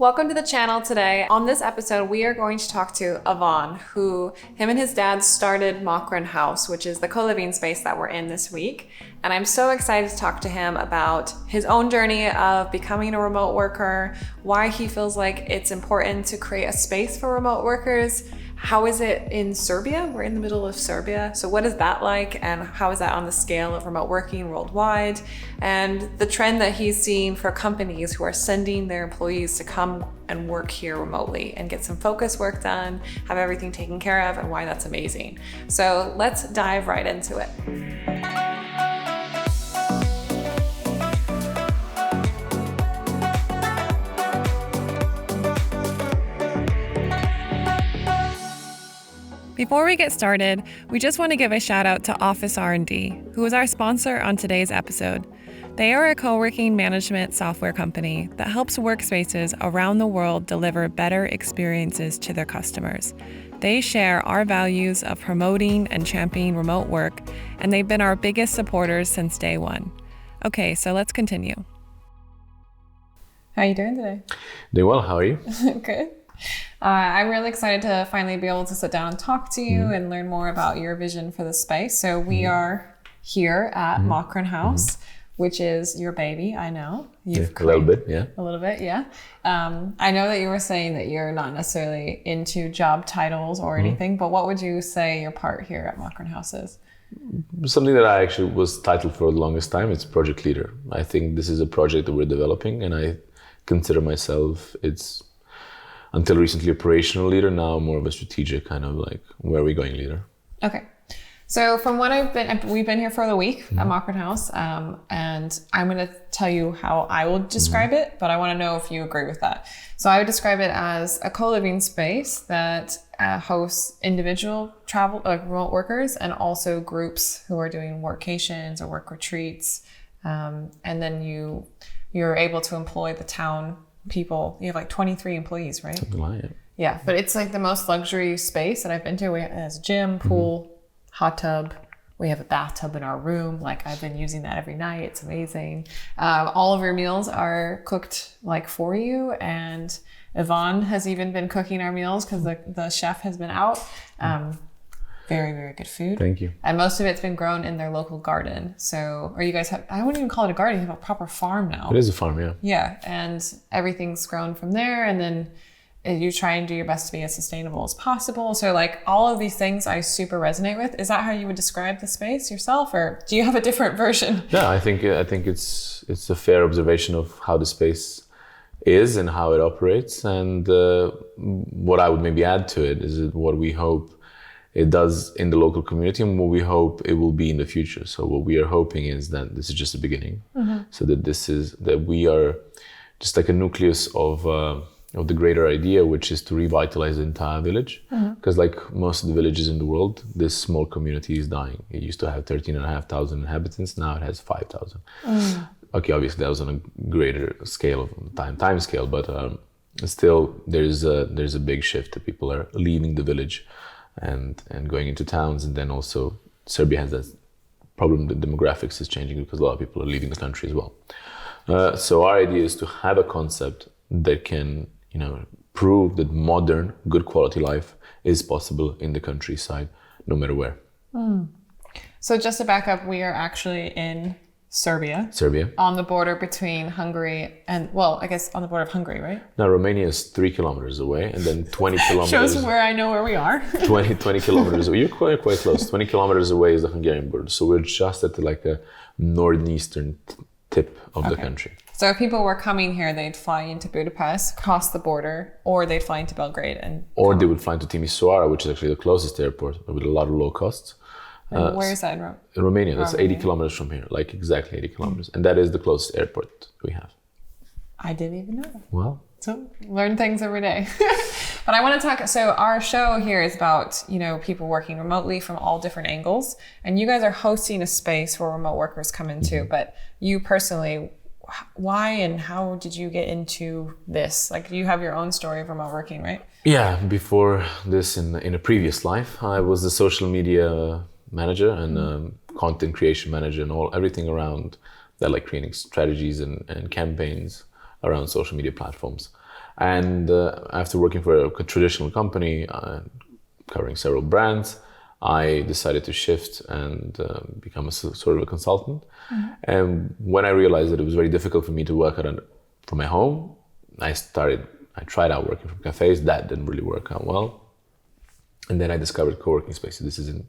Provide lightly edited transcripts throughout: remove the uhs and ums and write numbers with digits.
Welcome to the channel today. On this episode, we are going to talk to Ivan, him and his dad started Mokrin House, which is the co-living space that we're in this week. And I'm so excited to talk to him about his own journey of becoming a remote worker, why he feels like it's important to create a space for remote workers. How is it in Serbia? We're in the middle of Serbia. So what is that like? And how is that on the scale of remote working worldwide? And the trend that he's seeing for companies who are sending their employees to come and work here remotely and get some focus work done, have everything taken care of, and why that's amazing. So let's dive right into it. Before we get started, we just want to give a shout out to Office R&D, who is our sponsor on today's episode. They are a co-working management software company that helps workspaces around the world deliver better experiences to their customers. They share our values of promoting and championing remote work, and they've been our biggest supporters since day one. Okay, so let's continue. How are you doing today? Doing well, how are you? Good. I'm really excited to finally be able to sit down and talk to you and learn more about your vision for the space. So we are here at Mokrin House, which is your baby, I know. A little bit, yeah. A little bit, yeah. I know that you were saying that you're not necessarily into job titles or anything, but what would you say your part here at Mokrin House is? Something that I actually was titled for the longest time, it's project leader. I think this is a project that we're developing, and I consider myself, until recently, operational leader, now more of a strategic kind of like, where are we going leader. Okay. So from what we've been here for the week at Mokrin House, and I'm going to tell you how I will describe it, but I want to know if you agree with that. So I would describe it as a co-living space that hosts individual remote workers and also groups who are doing workations or work retreats. And then you're able to employ the town people. You have like 23 employees, right? Something like it. Yeah, but it's like the most luxury space that I've been to. It has a gym, pool, hot tub. We have a bathtub in our room. Like I've been using that every night. It's amazing. All of your meals are cooked like for you. And Ivan has even been cooking our meals because the chef has been out. Very, very good food. Thank you. And most of it's been grown in their local garden. So, or you guys have, I wouldn't even call it a garden, you have a proper farm now. It is a farm, yeah. Yeah, and everything's grown from there. And then you try and do your best to be as sustainable as possible. So like all of these things I super resonate with. Is that how you would describe the space yourself, or do you have a different version? Yeah, I think it's a fair observation of how the space is and how it operates. And what I would maybe add to it is what we hope it does in the local community and what we hope it will be in the future. So what we are hoping is that this is just the beginning. So that we are just like a nucleus of the greater idea, which is to revitalize the entire village. Because like most of the villages in the world, this small community is dying. It used to have 13,500 inhabitants, now it has 5,000. Okay, obviously that was on a greater scale of time scale, but still there's a big shift that people are leaving the village and going into towns. And then also Serbia has that problem that demographics is changing because a lot of people are leaving the country as well. So our idea is to have a concept that can, prove that modern, good quality life is possible in the countryside, no matter where. So just to back up, we are actually in Serbia. On the border between Hungary and, well, I guess on the border of Hungary, right? Now, Romania is 3 kilometers away, and then 20 kilometers... Shows where I know where we are. 20 kilometers away. You're quite close. 20 kilometers away is the Hungarian border. So we're just at like a northeastern tip of the country. So if people were coming here, they'd fly into Budapest, cross the border, or they'd fly into Belgrade. Or they would fly into Timisoara, which is actually the closest airport, with a lot of low costs. Where is that in Romania? That's 80 kilometers from here, like exactly 80 kilometers. And that is the closest airport we have. I didn't even know that. Well. So learn things every day. But I want to talk, so our show here is about, people working remotely from all different angles. And you guys are hosting a space where remote workers come into, but you personally, why and how did you get into this? Like you have your own story of remote working, right? Yeah, before this in a previous life, I was a social media manager and content creation manager and everything around that, like creating strategies and campaigns around social media platforms. And after working for a traditional company, covering several brands, I decided to shift and become sort of a consultant. And when I realized that it was very difficult for me to work from my home, I tried out working from cafes. That didn't really work out well. And then I discovered co-working spaces. This is in,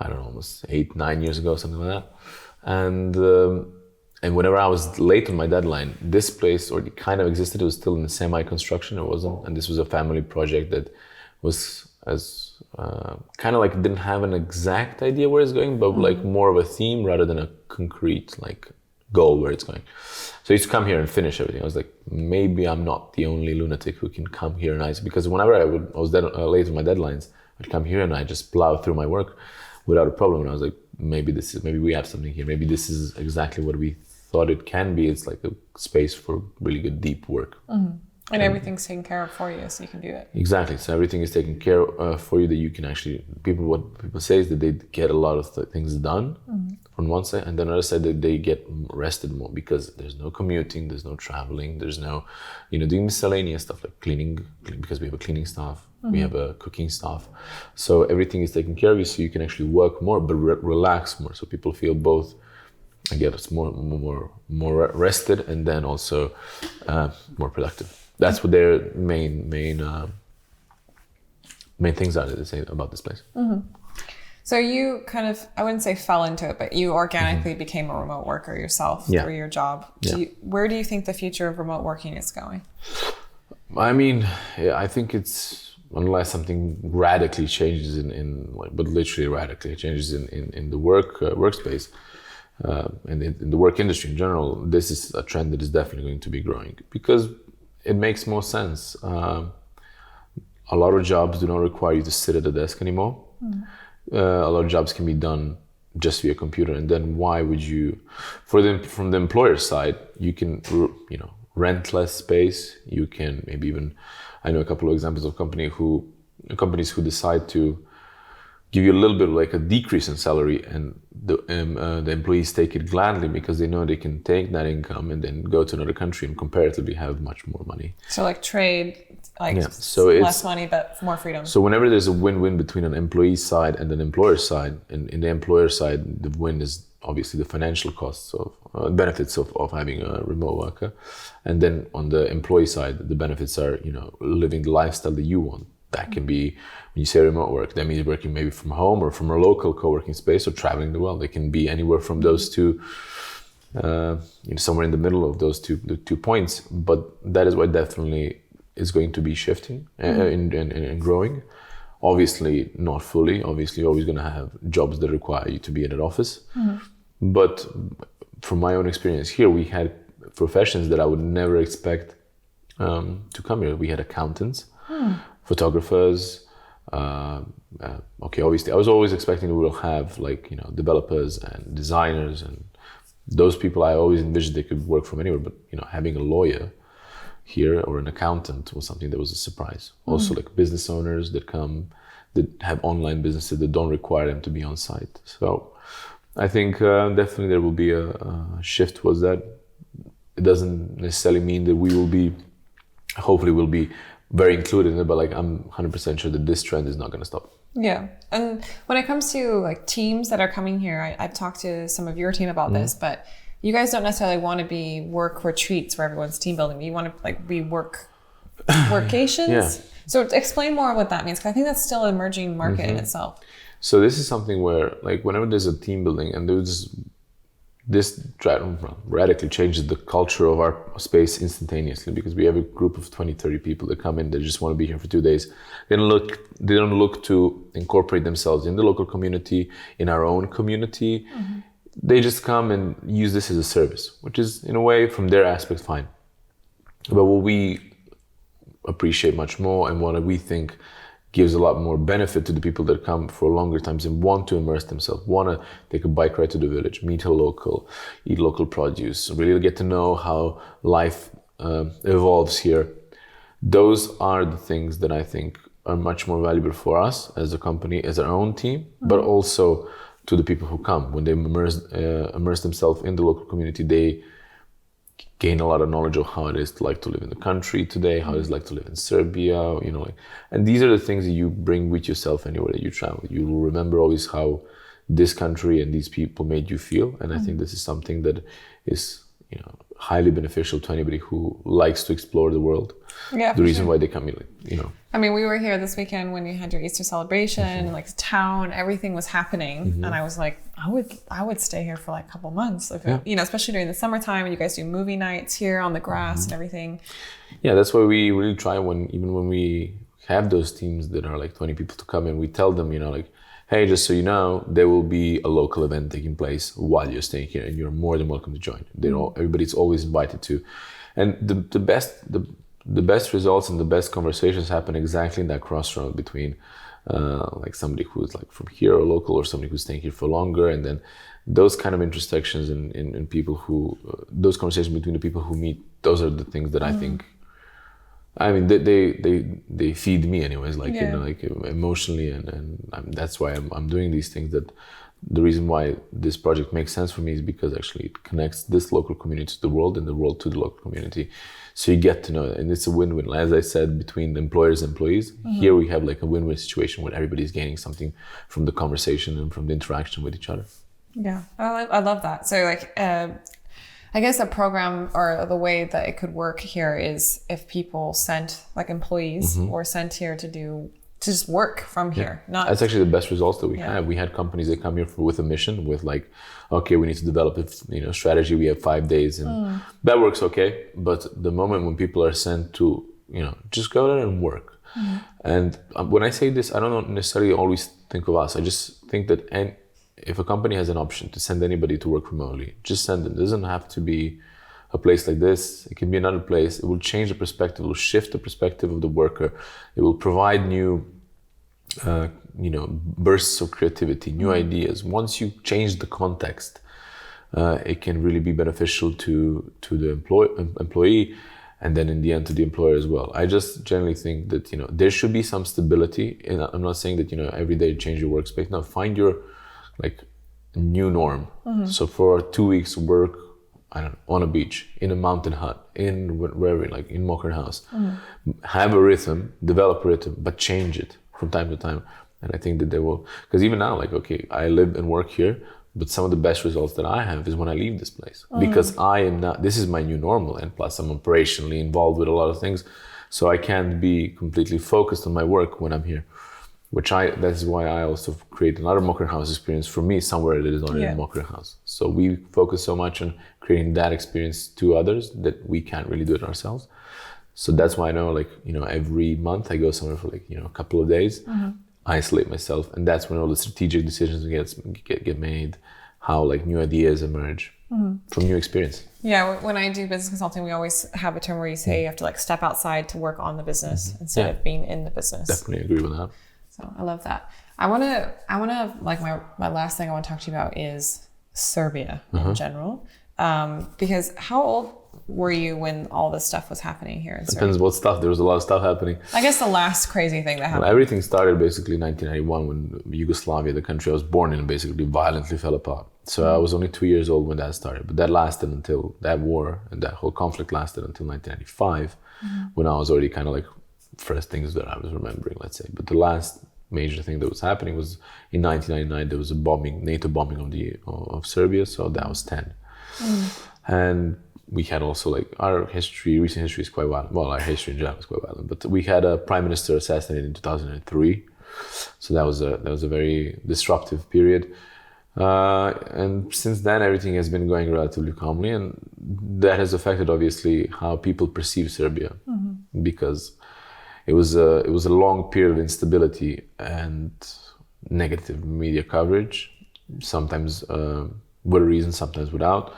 I don't know, almost 8-9 years ago, something like that. And whenever I was late on my deadline, this place already kind of existed. It was still in semi-construction. It wasn't. And this was a family project that was kind of like didn't have an exact idea where it's going, but like more of a theme rather than a concrete like goal where it's going. So I used to come here and finish everything. I was like, maybe I'm not the only lunatic who can come here and because whenever I was late on my deadlines, I'd come here and I just plow through my work without a problem. And I was like, maybe we have something here. Maybe this is exactly what we thought it can be. It's like a space for really good deep work. And everything's taken care of for you, so you can do it. Exactly. So everything is taken care of for you that you can actually. What people say is that they get a lot of things done on one side, and then on the other side that they get rested more because there's no commuting, there's no traveling, there's no, doing miscellaneous stuff like cleaning because we have a cleaning staff, we have a cooking staff. So everything is taken care of you, so you can actually work more, but relax more. So people feel both. I guess more rested and then also more productive. That's what their main things are that they say about this place. So you kind of, I wouldn't say fell into it, but you organically became a remote worker yourself through your job. Where do you think the future of remote working is going? I mean, I think it's, unless something radically changes but literally radically changes in the workspace, and in the work industry in general, this is a trend that is definitely going to be growing because it makes more sense. A lot of jobs do not require you to sit at a desk anymore. A lot of jobs can be done just via computer, and then why would you? From the employer side, you can rent less space. You can maybe even, I know a couple of examples of companies who decide to give you a little bit of like a decrease in salary, and the employees take it gladly because they know they can take that income and then go to another country and comparatively have much more money. So like trade, so less money but more freedom. So whenever there's a win-win between an employee side and an employer side, and in the employer side, the win is obviously the financial costs of benefits of having a remote worker, and then on the employee side, the benefits are living the lifestyle that you want. That can be, when you say remote work, that means working maybe from home or from a local co-working space or traveling the world. They can be anywhere from those two, somewhere in the middle of the 2 points. But that is what definitely is going to be shifting and growing. Obviously, not fully. Obviously, you're always going to have jobs that require you to be in an office. But from my own experience here, we had professions that I would never expect to come here. We had accountants. Photographers, obviously I was always expecting we will have developers and designers, and those people I always envisioned they could work from anywhere, but having a lawyer here or an accountant was something that was a surprise. Also like business owners that have online businesses that don't require them to be on site. So I think definitely there will be a shift towards that. It doesn't necessarily mean that hopefully we'll be very included in it, but I'm 100% sure that this trend is not going to stop. Yeah. And when it comes to teams that are coming here, I've talked to some of your team about this, but you guys don't necessarily want to be work retreats where everyone's team building. You want to be workations. So explain more what that means, because I think that's still an emerging market in itself. So this is something where whenever there's a team building and this radically changes the culture of our space instantaneously, because we have a group of 20-30 people that come in that just want to be here for 2 days. They don't look to incorporate themselves in the local community, in our own community. They just come and use this as a service, which is in a way from their aspect fine. But what we appreciate much more and what we think gives a lot more benefit to the people that come for longer times and want to immerse themselves, want to take a bike ride to the village, meet a local, eat local produce, really get to know how life evolves here. Those are the things that I think are much more valuable for us as a company, as our own team, but also to the people who come. When they immerse themselves in the local community, gain a lot of knowledge of how it is to like to live in the country today, how it is like to live in Serbia, you know, like, and these are the things that you bring with yourself anywhere that you travel. You will remember always how this country and these people made you feel. And I think this is something that is, you know, highly beneficial to anybody who likes to explore the world. Yeah, the reason why they come here, you know. I mean, we were here this weekend when you had your Easter celebration, like the town, everything was happening. And I was like, I would stay here for like a couple months, if it, you know, especially during the summertime when you guys do movie nights here on the grass and everything. Yeah, that's why we really try even when we have those teams that are like 20 people to come in, we tell them, you know, like, hey, just so you know, there will be a local event taking place while you're staying here, and you're more than welcome to join. Everybody's always invited to. And the best results and the best conversations happen exactly in that crossroad between like somebody who's like from here or local, or somebody who's staying here for longer, and then those kind of intersections in people who, those conversations between the people who meet, those are the things that I think, I mean, they feed me anyways, like, you know, like emotionally, and that's why I'm doing these things. That the reason why this project makes sense for me is because actually it connects this local community to the world, and the world to the local community. So you get to know it, and it's a win-win. As I said, between the employers and employees, here we have like a win-win situation where everybody's gaining something from the conversation and from the interaction with each other. Yeah, I love that. So like, I guess a program or the way that it could work here is if people sent, like employees or sent here to just work from here. Not That's actually the best results that we have. We had companies that come here with a mission, with like, okay, we need to develop a strategy. We have 5 days, and that works okay. But the moment when people are sent to, you know, just go there and work. And when I say this, I don't necessarily always think of us. I just think that if a company has an option to send anybody to work remotely, just send them. It doesn't have to be a place like this. It can be another place. It will change the perspective. It will shift the perspective of the worker. It will provide new, bursts of creativity, new ideas. Once you change the context, it can really be beneficial to the employee, and then in the end to the employer as well. I just generally think that, you know, there should be some stability. And I'm not saying that, you know, every day change your workspace. No, find your like new norm. So for 2 weeks work, I don't know, on a beach, in a mountain hut, in wherever, like in Mokrin House. Have a rhythm, develop a rhythm, but change it from time to time. And I think that they will, because even now, like, okay, I live and work here, but some of the best results that I have is when I leave this place, because I am not, this is my new normal, and plus I'm operationally involved with a lot of things. So I can't be completely focused on my work when I'm here. That's why I also create another Mokrin House experience for me somewhere that is not in Mokrin House. So we focus so much on creating that experience to others that we can't really do it ourselves. So that's why I know, like, you know, every month I go somewhere for like, you know, a couple of days, isolate myself. And that's when all the strategic decisions get made, how like new ideas emerge from new experience. Yeah, when I do business consulting, we always have a term where you say you have to like step outside to work on the business instead of being in the business. Definitely agree with that. So I love that. I want to like my last thing I want to talk to you about is Serbia in general. Because how old were you when all this stuff was happening here in Serbia? Depends what stuff. There was a lot of stuff happening. I guess the last crazy thing that happened. Well, everything started basically in 1991 when Yugoslavia, the country I was born in, basically violently fell apart. So I was only 2 years old when that started. But that lasted until that war, and that whole conflict lasted until 1995, when I was already kind of like first things that I was remembering, let's say. But the last major thing that was happening was in 1999, there was a NATO bombing of Serbia. So that was 10. And we had also like recent history is quite violent. Well, our history in general is quite violent, but we had a prime minister assassinated in 2003. So that was a very disruptive period. And since then, everything has been going relatively calmly, and that has affected obviously how people perceive Serbia, because it was a long period of instability and negative media coverage, sometimes with a reason, sometimes without.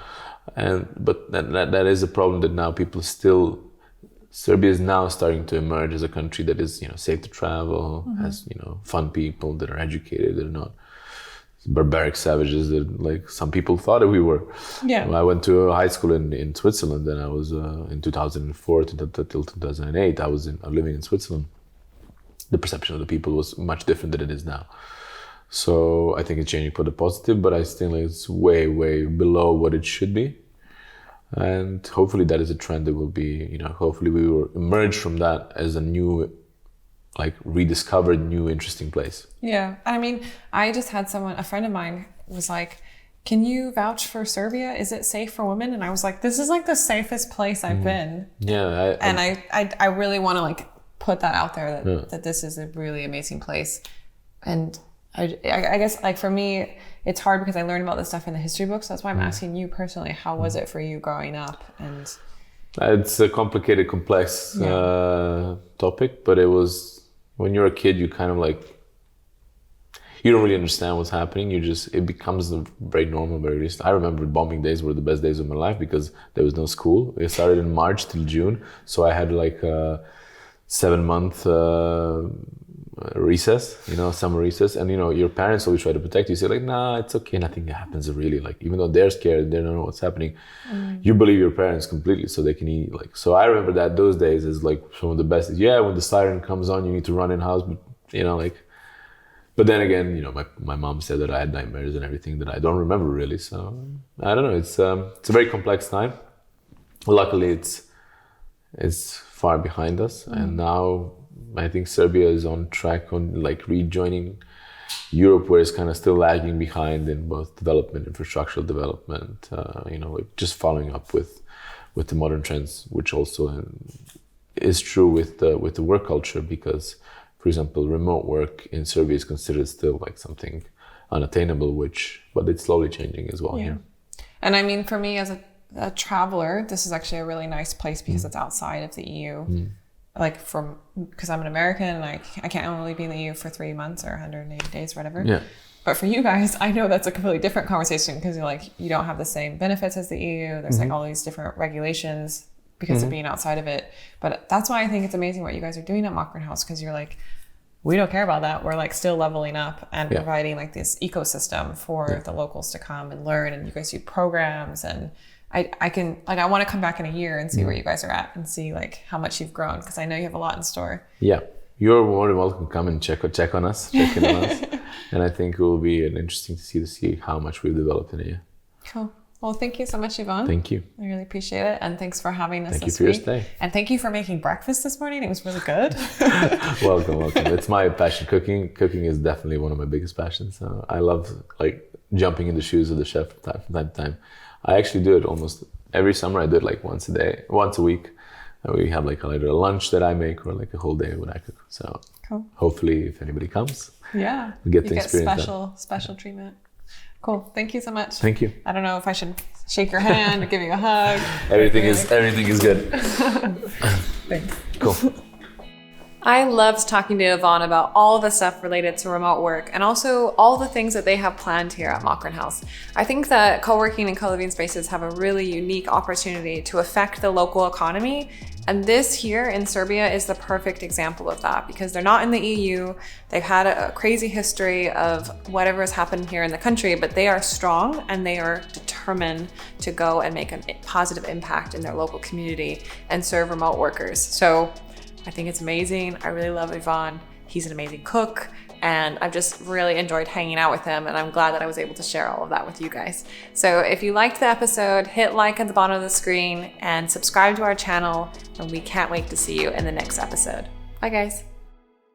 But that is a problem that now Serbia is now starting to emerge as a country that is, you know, safe to travel, has, you know, fun people that are educated, that are not barbaric savages that like some people thought that we were. Yeah. I went to high school in Switzerland, and I was in 2004 till 2008. I was living in Switzerland. The perception of the people was much different than it is now. So I think it's changing for the positive, but I still think it's way, way below what it should be. And hopefully that is a trend that will be, hopefully we will emerge from that as a new, like rediscovered new interesting place. Yeah. I mean, I just had a friend of mine was like, can you vouch for Serbia? Is it safe for women? And I was like, this is like the safest place I've been. Yeah. I really want to like put that out there that this is a really amazing place. And I guess like for me, it's hard because I learned about this stuff in the history books. So that's why I'm asking you personally, how was it for you growing up? And it's a complicated, complex topic, but it was, when you're a kid, you kind of like, you don't really understand what's happening. It becomes very normal, very recent. I remember bombing days were the best days of my life because there was no school. It started in March till June. So I had like a 7-month recess, summer recess. And, your parents always try to protect you. Say like, nah, it's okay. Nothing happens really. Like, even though they're scared, they don't know what's happening. You believe your parents completely so they can eat. Like, so I remember that those days is like some of the best. Yeah, when the siren comes on, you need to run in house, but, but then again, my mom said that I had nightmares and everything that I don't remember really. So I don't know. It's a very complex time. Luckily, it's far behind us, and now I think Serbia is on track on like rejoining Europe, where it's kind of still lagging behind in both development, infrastructural development. Just following up with the modern trends, which also is true with the work culture because. For example, remote work in Serbia is considered still like something unattainable, but it's slowly changing as well here. And I mean, for me as a traveler, this is actually a really nice place because it's outside of the EU. Like because I'm an American and I can't only be in the EU for 3 months or 180 days, whatever. Yeah. But for you guys, I know that's a completely different conversation because you don't have the same benefits as the EU. There's like all these different regulations because of being outside of it. But that's why I think it's amazing what you guys are doing at Mokrin House, because you're like, we don't care about that. We're like still leveling up and providing like this ecosystem for the locals to come and learn. And you guys do programs, and I want to come back in a year and see where you guys are at and see like how much you've grown, because I know you have a lot in store. Yeah. You're more than welcome. Come and check in on us. And I think it will be interesting to see how much we've developed in a year. Cool. Well, thank you so much, Yvonne. Thank you. I really appreciate it. And thanks for having us this week. Thank you for your stay. And thank you for making breakfast this morning. It was really good. Welcome. It's my passion. Cooking is definitely one of my biggest passions. So I love like jumping in the shoes of the chef from time to time. I actually do it almost every summer. I do it like once a week. And we have like either a lunch that I make or like a whole day when I cook. So cool. Hopefully if anybody comes, we get the experience. Special treatment. Cool. Thank you so much. Thank you. I don't know if I should shake your hand or give you a hug. Everything is good. Thanks. Cool. I loved talking to Yvonne about all the stuff related to remote work and also all the things that they have planned here at Mokrin House. I think that co-working and co-living spaces have a really unique opportunity to affect the local economy. And this here in Serbia is the perfect example of that, because they're not in the EU. They've had a crazy history of whatever has happened here in the country, but they are strong and they are determined to go and make a positive impact in their local community and serve remote workers. So I think it's amazing. I really love Yvonne. He's an amazing cook, and I've just really enjoyed hanging out with him, and I'm glad that I was able to share all of that with you guys. So if you liked the episode, hit like at the bottom of the screen and subscribe to our channel, and we can't wait to see you in the next episode. Bye guys.